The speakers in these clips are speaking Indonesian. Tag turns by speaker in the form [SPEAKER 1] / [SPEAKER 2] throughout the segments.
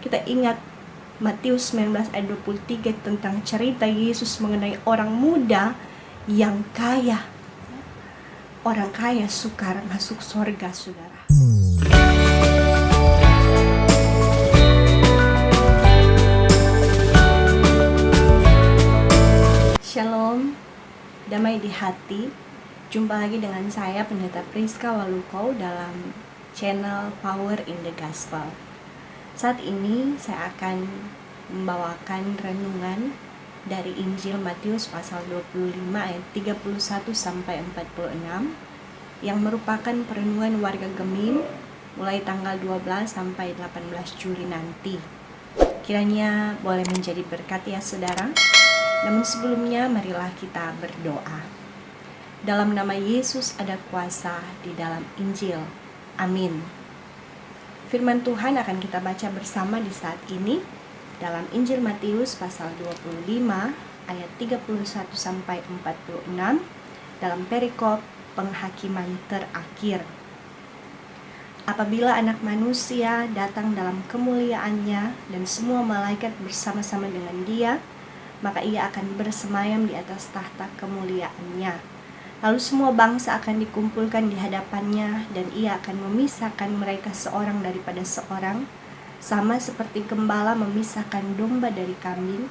[SPEAKER 1] Kita ingat Matius 19 ayat 23 tentang cerita Yesus mengenai orang muda yang kaya. Orang kaya sukar masuk surga, saudara. Shalom, damai di hati. Jumpa lagi dengan saya Pendeta Priska Waluko dalam channel Power in the Gospel. Saat ini saya akan membawakan renungan dari Injil Matius pasal 25 ayat 31 sampai 46 yang merupakan perenungan warga Gemim mulai tanggal 12 sampai 18 Juli nanti. Kiranya boleh menjadi berkat ya saudara. Namun sebelumnya marilah kita berdoa. Dalam nama Yesus ada kuasa di dalam Injil. Amin. Firman Tuhan akan kita baca bersama di saat ini dalam Injil Matius pasal 25 ayat 31 sampai 46 dalam perikop penghakiman terakhir. Apabila Anak Manusia datang dalam kemuliaannya dan semua malaikat bersama-sama dengan Dia, maka Ia akan bersemayam di atas tahta kemuliaannya. Lalu semua bangsa akan dikumpulkan di hadapannya dan Ia akan memisahkan mereka seorang daripada seorang, sama seperti gembala memisahkan domba dari kambing,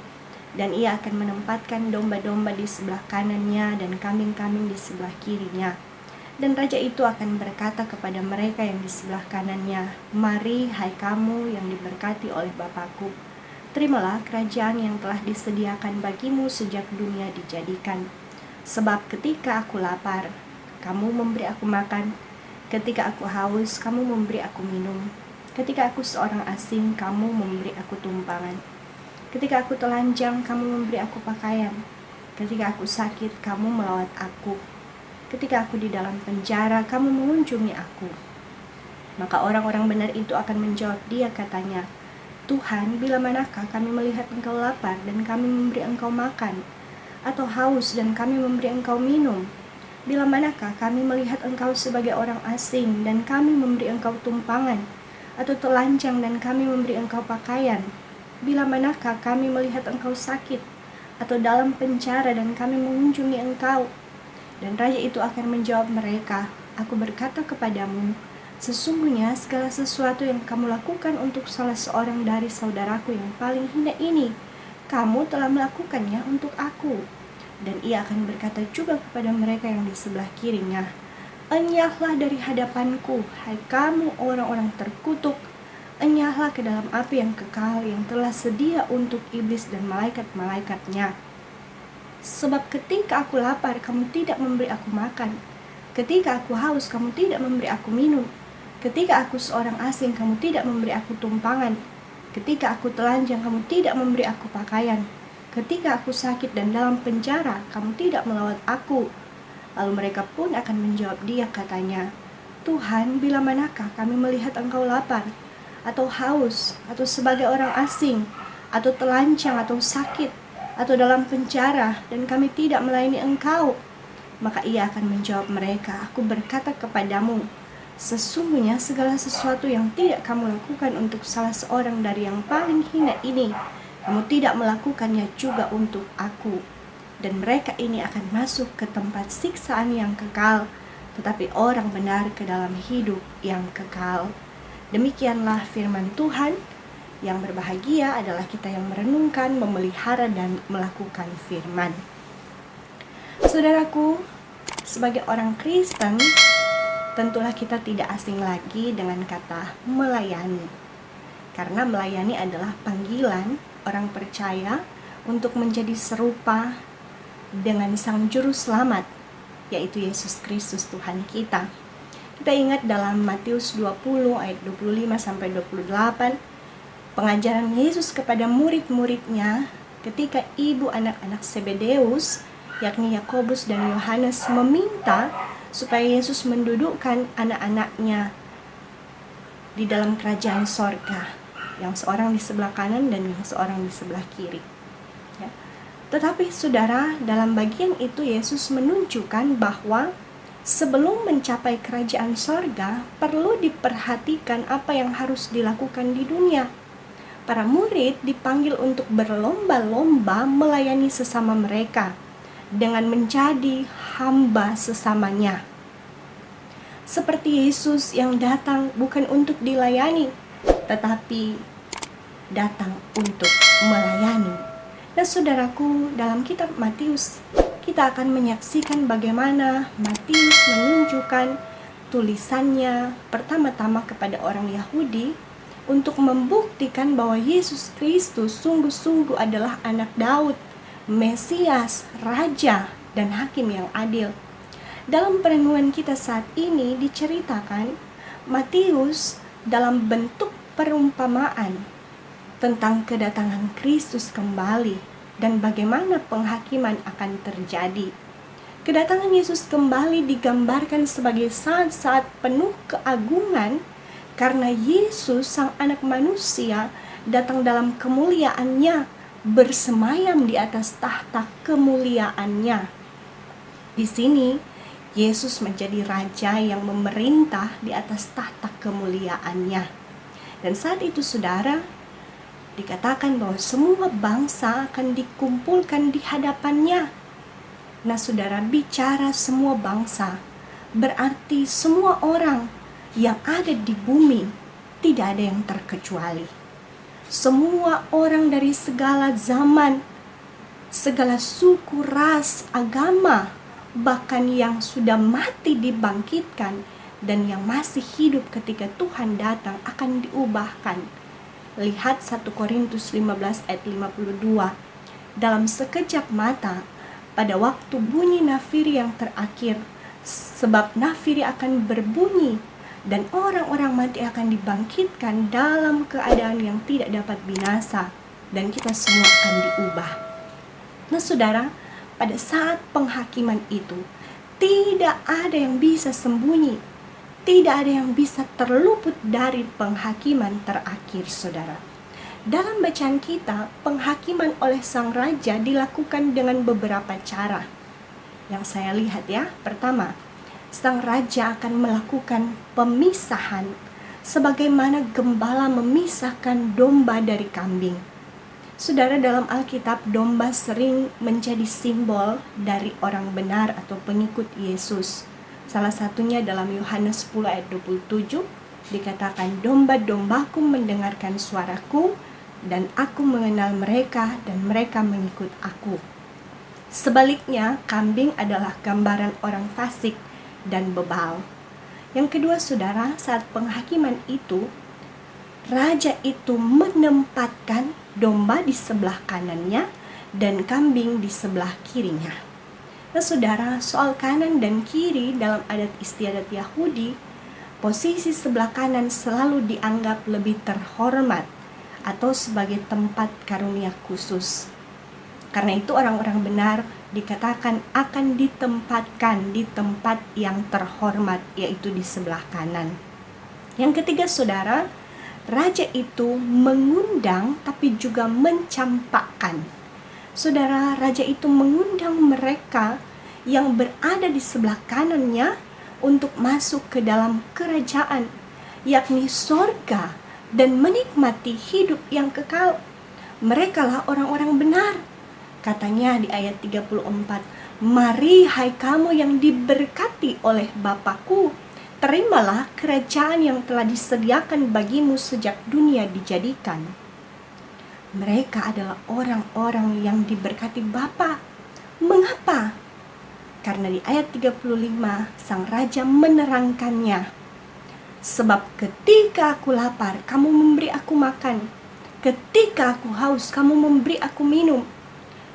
[SPEAKER 1] dan Ia akan menempatkan domba-domba di sebelah kanannya dan kambing-kambing di sebelah kirinya. Dan Raja itu akan berkata kepada mereka yang di sebelah kanannya, "Mari, hai kamu yang diberkati oleh Bapa-Ku, terimalah kerajaan yang telah disediakan bagimu sejak dunia dijadikan. Sebab ketika aku lapar, kamu memberi aku makan. Ketika aku haus, kamu memberi aku minum. Ketika aku seorang asing, kamu memberi aku tumpangan. Ketika aku telanjang, kamu memberi aku pakaian. Ketika aku sakit, kamu melawat aku. Ketika aku di dalam penjara, kamu mengunjungi aku." Maka orang-orang benar itu akan menjawab Dia, katanya, "Tuhan, bila manakah kami melihat Engkau lapar dan kami memberi Engkau makan, atau haus dan kami memberi Engkau minum? Bila manakah kami melihat Engkau sebagai orang asing dan kami memberi Engkau tumpangan, atau telanjang dan kami memberi Engkau pakaian? Bila manakah kami melihat Engkau sakit atau dalam penjara dan kami mengunjungi Engkau?" Dan Raja itu akan menjawab mereka, "Aku berkata kepadamu, sesungguhnya segala sesuatu yang kamu lakukan untuk salah seorang dari saudaraku yang paling hina ini, kamu telah melakukannya untuk aku." Dan Ia akan berkata juga kepada mereka yang di sebelah kirinya, "Enyahlah dari hadapanku, hai kamu orang-orang terkutuk, enyahlah ke dalam api yang kekal yang telah sedia untuk iblis dan malaikat-malaikatnya. Sebab ketika aku lapar, kamu tidak memberi aku makan. Ketika aku haus, kamu tidak memberi aku minum. Ketika aku seorang asing, kamu tidak memberi aku tumpangan. Ketika aku telanjang, kamu tidak memberi aku pakaian. Ketika aku sakit dan dalam penjara, kamu tidak melawat aku." Lalu mereka pun akan menjawab Dia, katanya, "Tuhan, bila manakah kami melihat Engkau lapar, atau haus, atau sebagai orang asing, atau telanjang, atau sakit, atau dalam penjara, dan kami tidak melayani Engkau?" Maka Ia akan menjawab mereka, "Aku berkata kepadamu, sesungguhnya segala sesuatu yang tidak kamu lakukan untuk salah seorang dari yang paling hina ini, kamu tidak melakukannya juga untuk aku." Dan mereka ini akan masuk ke tempat siksaan yang kekal, tetapi orang benar ke dalam hidup yang kekal. Demikianlah firman Tuhan. Yang berbahagia adalah kita yang merenungkan, memelihara, dan melakukan firman. Saudaraku, sebagai orang Kristen, tentulah kita tidak asing lagi dengan kata melayani. Karena melayani adalah panggilan orang percaya untuk menjadi serupa dengan Sang Juru Selamat, yaitu Yesus Kristus Tuhan kita. Kita ingat dalam Matius 20 ayat 25 sampai 28, pengajaran Yesus kepada murid-muridnya ketika ibu anak-anak Zebedeus, yakni Yakobus dan Yohanes, meminta supaya Yesus mendudukkan anak-anaknya di dalam kerajaan sorga, yang seorang di sebelah kanan dan yang seorang di sebelah kiri. Ya. Tetapi saudara, dalam bagian itu Yesus menunjukkan bahwa sebelum mencapai kerajaan sorga, perlu diperhatikan apa yang harus dilakukan di dunia. para murid dipanggil untuk berlomba-lomba melayani sesama mereka dengan menjadi hamba sesamanya. Seperti Yesus yang datang bukan untuk dilayani, tetapi datang untuk melayani. Dan saudaraku, dalam kitab Matius, kita akan menyaksikan bagaimana Matius menunjukkan tulisannya pertama-tama kepada orang Yahudi untuk membuktikan bahwa Yesus Kristus sungguh-sungguh adalah anak Daud, Mesias, Raja, dan Hakim yang adil. Dalam perenungan kita saat ini diceritakan Matius dalam bentuk perumpamaan tentang kedatangan Kristus kembali dan bagaimana penghakiman akan terjadi. Kedatangan Yesus kembali digambarkan sebagai saat-saat penuh keagungan karena Yesus sang anak manusia datang dalam kemuliaannya, bersemayam di atas tahta kemuliaannya. Di sini Yesus menjadi raja yang memerintah di atas tahta kemuliaannya. Dan saat itu saudara, dikatakan bahwa semua bangsa akan dikumpulkan di hadapannya. Nah saudara, bicara semua bangsa berarti semua orang yang ada di bumi, tidak ada yang terkecuali. Semua orang dari segala zaman, segala suku, ras, agama, bahkan yang sudah mati dibangkitkan dan yang masih hidup ketika Tuhan datang akan diubahkan. Lihat 1 Korintus 15 ayat 52. Dalam sekejap mata, pada waktu bunyi nafiri yang terakhir, sebab nafiri akan berbunyi dan orang-orang mati akan dibangkitkan dalam keadaan yang tidak dapat binasa, dan kita semua akan diubah. Nah saudara, pada saat penghakiman itu, tidak ada yang bisa sembunyi, tidak ada yang bisa terluput dari penghakiman terakhir saudara. Dalam bacaan kita, penghakiman oleh sang raja dilakukan dengan beberapa cara. Yang saya lihat ya, pertama, sang raja akan melakukan pemisahan sebagaimana gembala memisahkan domba dari kambing. Saudara, dalam Alkitab domba sering menjadi simbol dari orang benar atau pengikut Yesus. Salah satunya dalam Yohanes 10 ayat 27 dikatakan, domba-dombaku mendengarkan suaraku dan aku mengenal mereka dan mereka mengikut aku. Sebaliknya, kambing adalah gambaran orang fasik dan bebal. Yang kedua saudara, saat penghakiman itu, raja itu menempatkan domba di sebelah kanannya dan kambing di sebelah kirinya. Nah saudara, soal kanan dan kiri dalam adat istiadat Yahudi, posisi sebelah kanan selalu dianggap lebih terhormat atau sebagai tempat karunia khusus. Karena itu orang-orang benar dikatakan akan ditempatkan di tempat yang terhormat, yaitu di sebelah kanan. Yang ketiga saudara, raja itu mengundang tapi juga mencampakkan. Saudara, raja itu mengundang mereka yang berada di sebelah kanannya untuk masuk ke dalam kerajaan, yakni sorga, dan menikmati hidup yang kekal. Merekalah orang-orang benar. Katanya di ayat 34, mari hai kamu yang diberkati oleh Bapakku, terimalah kerajaan yang telah disediakan bagimu sejak dunia dijadikan. Mereka adalah orang-orang yang diberkati Bapa. Mengapa? Karena di ayat 35 sang raja menerangkannya. Sebab ketika aku lapar, kamu memberi aku makan. Ketika aku haus, kamu memberi aku minum.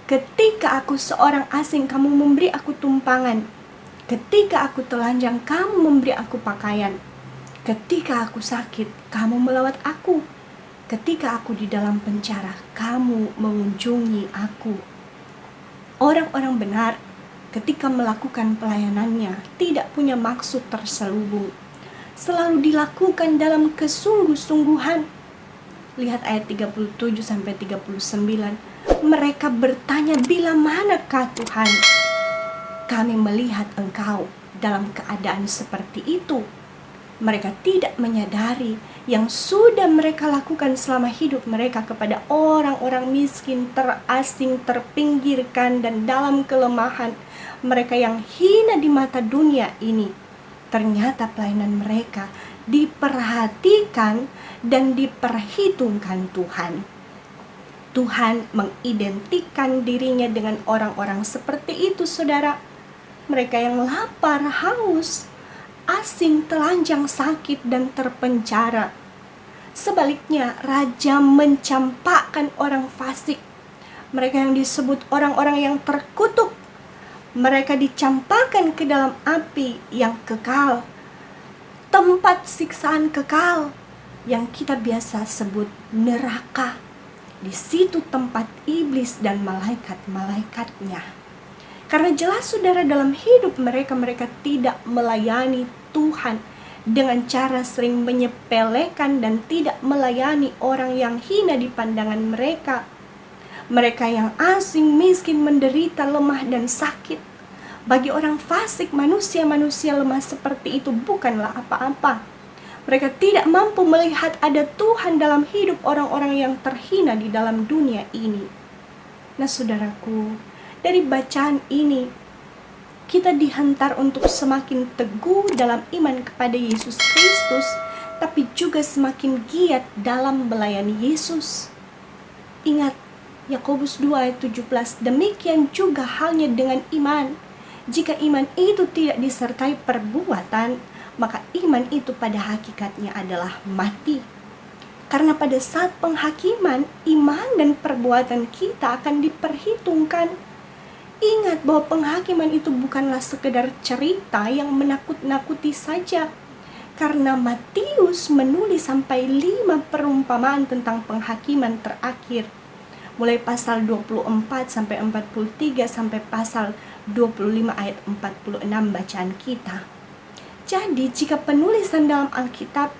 [SPEAKER 1] Ketika aku seorang asing, kamu memberi aku tumpangan. Ketika aku telanjang, kamu memberi aku pakaian. Ketika aku sakit, kamu melawat aku. Ketika aku di dalam penjara, kamu mengunjungi aku. Orang-orang benar ketika melakukan pelayanannya tidak punya maksud terselubung. Selalu dilakukan dalam kesungguh-sungguhan. Lihat ayat 37-39. Mereka bertanya, bila manakah Tuhan? Kami melihat engkau dalam keadaan seperti itu. Mereka tidak menyadari yang sudah mereka lakukan selama hidup mereka kepada orang-orang miskin, terasing, terpinggirkan, dan dalam kelemahan. Mereka yang hina di mata dunia ini. Ternyata pelayanan mereka diperhatikan dan diperhitungkan Tuhan. Tuhan mengidentikan dirinya dengan orang-orang seperti itu, saudara. Mereka yang lapar, haus, asing, telanjang, sakit, dan terpenjara. Sebaliknya, raja mencampakkan orang fasik. Mereka yang disebut orang-orang yang terkutuk. Mereka dicampakkan ke dalam api yang kekal. Tempat siksaan kekal yang kita biasa sebut neraka. Di situ tempat iblis dan malaikat-malaikatnya. Karena jelas saudara, dalam hidup mereka tidak melayani Tuhan dengan cara sering menyepelekan dan tidak melayani orang yang hina di pandangan mereka. Mereka yang asing, miskin, menderita, lemah, dan sakit. Bagi orang fasik, manusia-manusia lemah seperti itu bukanlah apa-apa. Mereka tidak mampu melihat ada Tuhan dalam hidup orang-orang yang terhina di dalam dunia ini. Nah, saudaraku, dari bacaan ini, kita dihantar untuk semakin teguh dalam iman kepada Yesus Kristus, tapi juga semakin giat dalam melayani Yesus. Ingat, Yakobus 2 ayat 17, demikian juga halnya dengan iman. Jika iman itu tidak disertai perbuatan, maka iman itu pada hakikatnya adalah mati. Karena pada saat penghakiman, iman dan perbuatan kita akan diperhitungkan. Ingat bahwa penghakiman itu bukanlah sekedar cerita yang menakut-nakuti saja. Karena Matius menulis sampai 5 perumpamaan tentang penghakiman terakhir. Mulai pasal 24 sampai 43 sampai pasal 25 ayat 46 bacaan kita. Jadi jika penulisan dalam Alkitab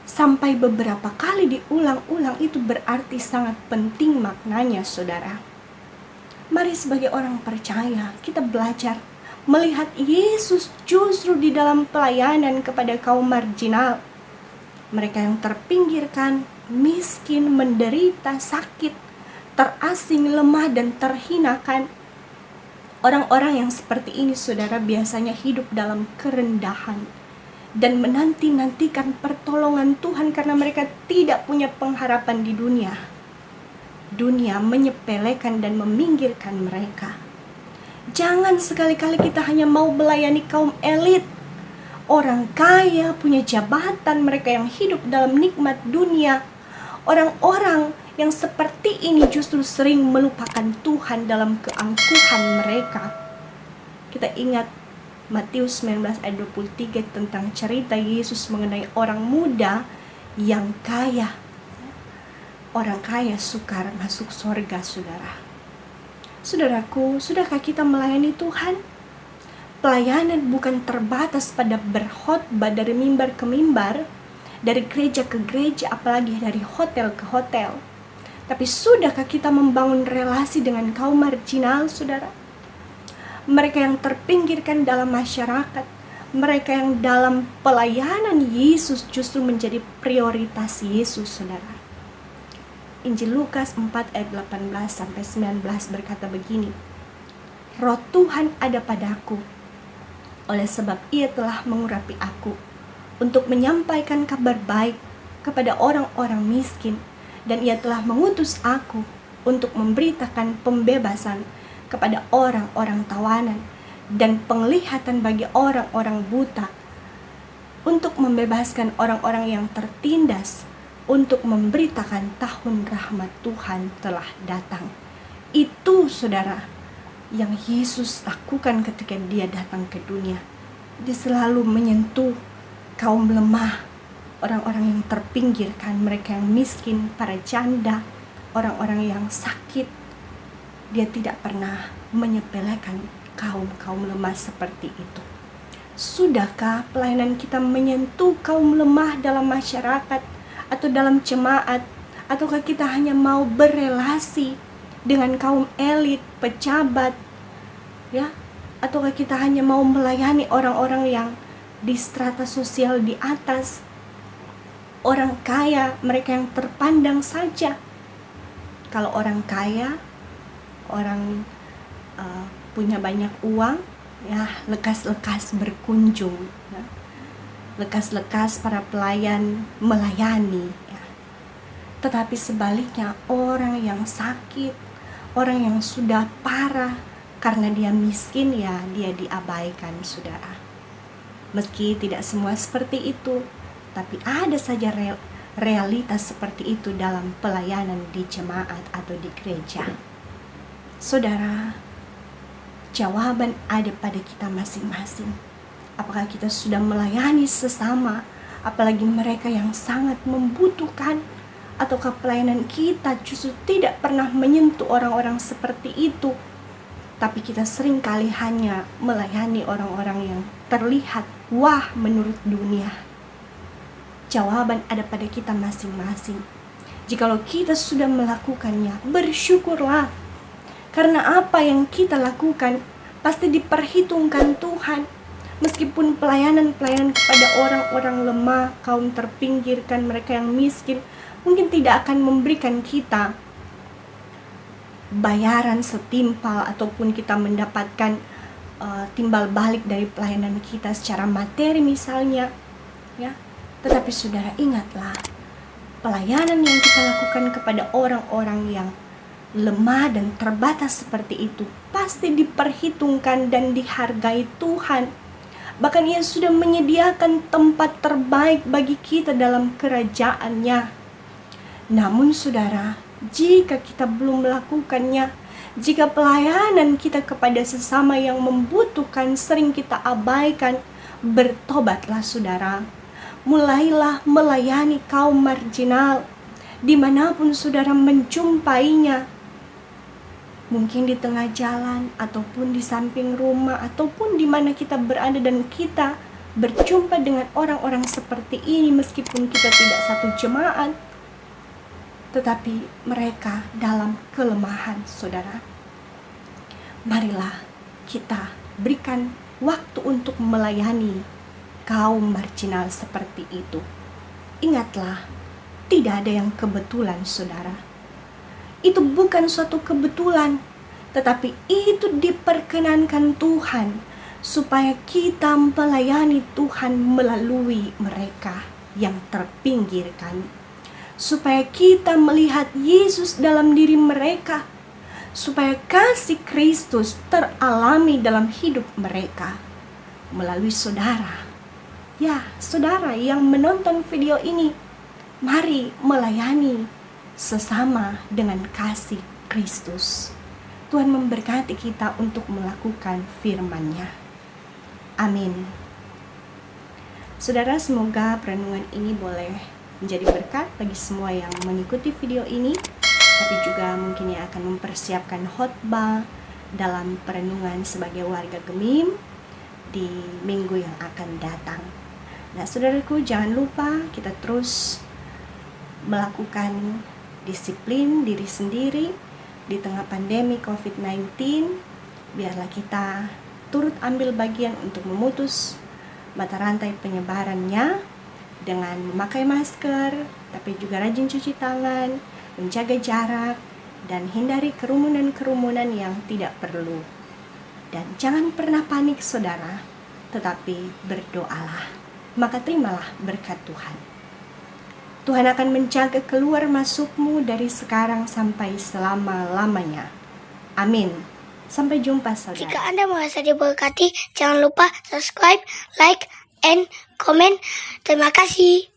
[SPEAKER 1] sampai beberapa kali diulang-ulang, itu berarti sangat penting maknanya, saudara. Mari sebagai orang percaya kita belajar melihat Yesus justru di dalam pelayanan kepada kaum marginal. Mereka yang terpinggirkan, miskin, menderita, sakit, terasing, lemah, dan terhinakan. Orang-orang yang seperti ini, saudara, biasanya hidup dalam kerendahan dan menanti-nantikan pertolongan Tuhan karena mereka tidak punya pengharapan di dunia. Dunia menyepelekan dan meminggirkan mereka. Jangan sekali-kali kita hanya mau melayani kaum elit, orang kaya, punya jabatan, mereka yang hidup dalam nikmat dunia. Orang-orang yang seperti ini justru sering melupakan Tuhan dalam keangkuhan mereka. Kita ingat Matius 19 ayat 23 tentang cerita Yesus mengenai orang muda yang kaya. Orang kaya sukar masuk surga, saudara. Saudaraku, sudahkah kita melayani Tuhan? Pelayanan bukan terbatas pada berkhotbah dari mimbar ke mimbar, dari gereja ke gereja, apalagi dari hotel ke hotel. Tapi sudahkah kita membangun relasi dengan kaum marginal, saudara? Mereka yang terpinggirkan dalam masyarakat, mereka yang dalam pelayanan Yesus justru menjadi prioritas Yesus, saudara. Injil Lukas 4 ayat 18 sampai 19 berkata begini, Roh Tuhan ada padaku, oleh sebab Ia telah mengurapi aku untuk menyampaikan kabar baik kepada orang-orang miskin, dan Ia telah mengutus aku untuk memberitakan pembebasan kepada orang-orang tawanan dan penglihatan bagi orang-orang buta, untuk membebaskan orang-orang yang tertindas, untuk memberitakan tahun rahmat Tuhan telah datang. Itu, saudara, yang Yesus lakukan ketika Dia datang ke dunia. Dia selalu menyentuh kaum lemah, orang-orang yang terpinggirkan, mereka yang miskin, para janda, orang-orang yang sakit. Dia tidak pernah menyepelekan kaum lemah seperti itu. Sudahkah pelayanan kita menyentuh kaum lemah dalam masyarakat atau dalam jemaat? Ataukah kita hanya mau berelasi dengan kaum elit, pejabat, ya? Ataukah kita hanya mau melayani orang-orang yang di strata sosial di atas, orang kaya, mereka yang terpandang saja. Kalau orang kaya, orang punya banyak uang, ya lekas-lekas berkunjung, ya. Lekas-lekas para pelayan melayani, ya. Tetapi sebaliknya, orang yang sakit, orang yang sudah parah, karena dia miskin, ya dia diabaikan, saudara. Meski tidak semua seperti itu, tapi ada saja realitas seperti itu dalam pelayanan di jemaat atau di gereja. Saudara, jawaban ada pada kita masing-masing. Apakah kita sudah melayani sesama, apalagi mereka yang sangat membutuhkan, ataukah pelayanan kita justru tidak pernah menyentuh orang-orang seperti itu, tapi kita seringkali hanya melayani orang-orang yang terlihat wah menurut dunia. Jawaban ada pada kita masing-masing. Jikalau kita sudah melakukannya, bersyukurlah. Karena apa yang kita lakukan pasti diperhitungkan Tuhan. Meskipun pelayanan kepada orang-orang lemah, kaum terpinggirkan, mereka yang miskin, mungkin tidak akan memberikan kita bayaran setimpal ataupun kita mendapatkan timbal balik dari pelayanan kita secara materi misalnya, ya. Tetapi saudara, ingatlah, pelayanan yang kita lakukan kepada orang-orang yang lemah dan terbatas seperti itu pasti diperhitungkan dan dihargai Tuhan. Bahkan Ia sudah menyediakan tempat terbaik bagi kita dalam kerajaan-Nya. Namun saudara, jika kita belum melakukannya, jika pelayanan kita kepada sesama yang membutuhkan sering kita abaikan, bertobatlah saudara. Mulailah melayani kaum marginal dimanapun saudara menjumpainya. Mungkin di tengah jalan, ataupun di samping rumah, ataupun di mana kita berada dan kita berjumpa dengan orang-orang seperti ini, meskipun kita tidak satu jemaat, tetapi mereka dalam kelemahan, saudara. Marilah kita berikan waktu untuk melayani kaum marginal seperti itu. Ingatlah, tidak ada yang kebetulan, saudara. Itu bukan suatu kebetulan, tetapi itu diperkenankan Tuhan supaya kita melayani Tuhan melalui mereka yang terpinggirkan, supaya kita melihat Yesus dalam diri mereka, supaya kasih Kristus teralami dalam hidup mereka melalui saudara. Ya, saudara yang menonton video ini, mari melayani sesama dengan kasih Kristus. Tuhan memberkati kita untuk melakukan firman-Nya. Amin. Saudara, semoga perenungan ini boleh menjadi berkat bagi semua yang mengikuti video ini, tapi juga mungkin yang akan mempersiapkan khotbah dalam perenungan sebagai warga Gemim di minggu yang akan datang. Nah, saudaraku, jangan lupa kita terus melakukan disiplin diri sendiri di tengah pandemi COVID-19. Biarlah kita turut ambil bagian untuk memutus mata rantai penyebarannya dengan memakai masker, tapi juga rajin cuci tangan, menjaga jarak, dan hindari kerumunan-kerumunan yang tidak perlu. Dan jangan pernah panik, saudara, tetapi berdoalah, maka terimalah berkat Tuhan. Tuhan akan menjaga keluar masukmu dari sekarang sampai selama-lamanya. Amin. Sampai jumpa, saudara.
[SPEAKER 2] Jika Anda merasa diberkati, jangan lupa subscribe, like, and comment. Terima kasih.